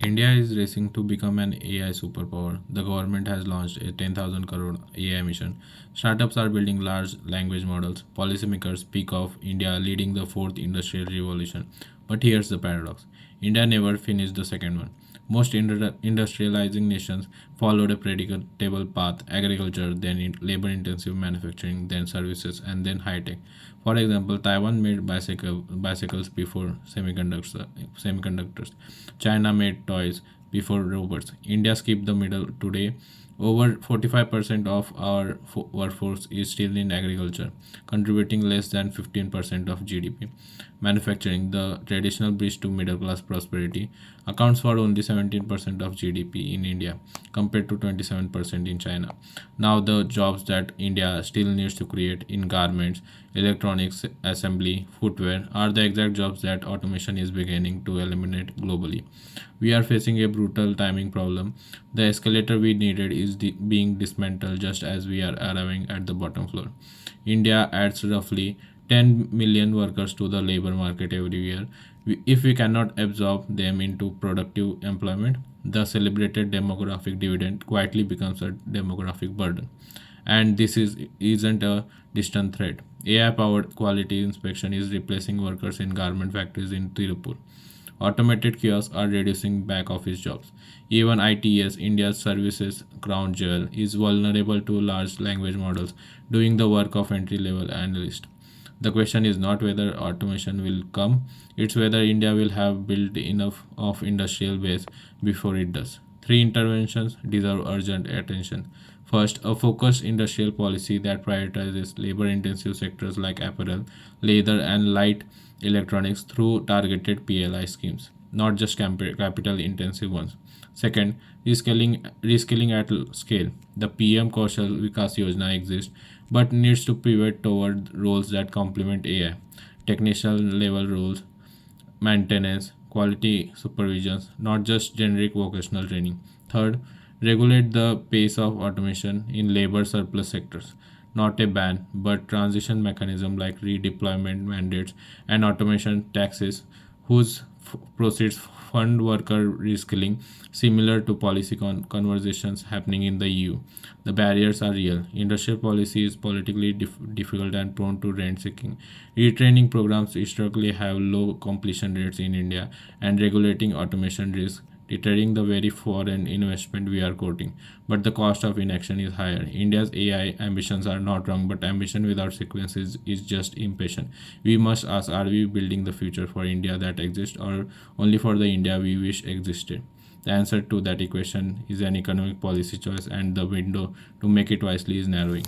India is racing to become an AI superpower. The government has launched a 10,000 crore AI mission. Startups are building large language models. Policymakers speak of India leading the fourth industrial revolution. But here's the paradox: India never finished the second one. Most industrializing nations followed a predictable path: agriculture, then labor intensive manufacturing, then services, and then high tech. For example, Taiwan made bicycles before semiconductors. China made toys before robots. India skipped the middle today. Over 45% of our workforce is still in agriculture, contributing less than 15% of GDP. Manufacturing, the traditional bridge to middle class prosperity, accounts for only 17% of GDP in India compared to 27% in China. Now, the jobs that India still needs to create in garments, electronics, assembly, footwear are the exact jobs that automation is beginning to eliminate globally. We are facing a brutal timing problem. The escalator we needed is being dismantled just as we are arriving at the bottom floor. India adds roughly 10 million workers to the labor market every year. If we cannot absorb them into productive employment, the celebrated demographic dividend quietly becomes a demographic burden. And isn't a distant threat. AI powered quality inspection is replacing workers in garment factories in Tirupur. Automated kiosks are reducing back office jobs. Even ITS, India's services crown jewel, is vulnerable to large language models doing the work of entry level analysts. The question is not whether automation will come, it's whether India will have built enough of industrial base before it does. Three interventions deserve urgent attention. First, a focused industrial policy that prioritizes labor intensive sectors like apparel, leather, and light electronics through targeted PLI schemes, not just capital intensive ones. Second, reskilling at scale. The PM Kaushal Vikas Yojana exists but needs to pivot toward roles that complement AI, technician level roles, maintenance, quality supervisions, not just generic vocational training. Third, regulate the pace of automation in labor surplus sectors. Not a ban, but transition mechanism like redeployment mandates and automation taxes whose proceeds fund worker reskilling, similar to policy conversations happening in the EU. The barriers are real. Industrial policy is politically difficult and prone to rent seeking. Retraining programs historically have low completion rates in India, and regulating automation risk deterring the very foreign investment we are quoting. But the cost of inaction is higher. India's AI ambitions are not wrong, but ambition without sequence is just impatient. We must ask, are we building the future for India that exists or only for the India we wish existed? The answer to that equation is an economic policy choice, and the window to make it wisely is narrowing.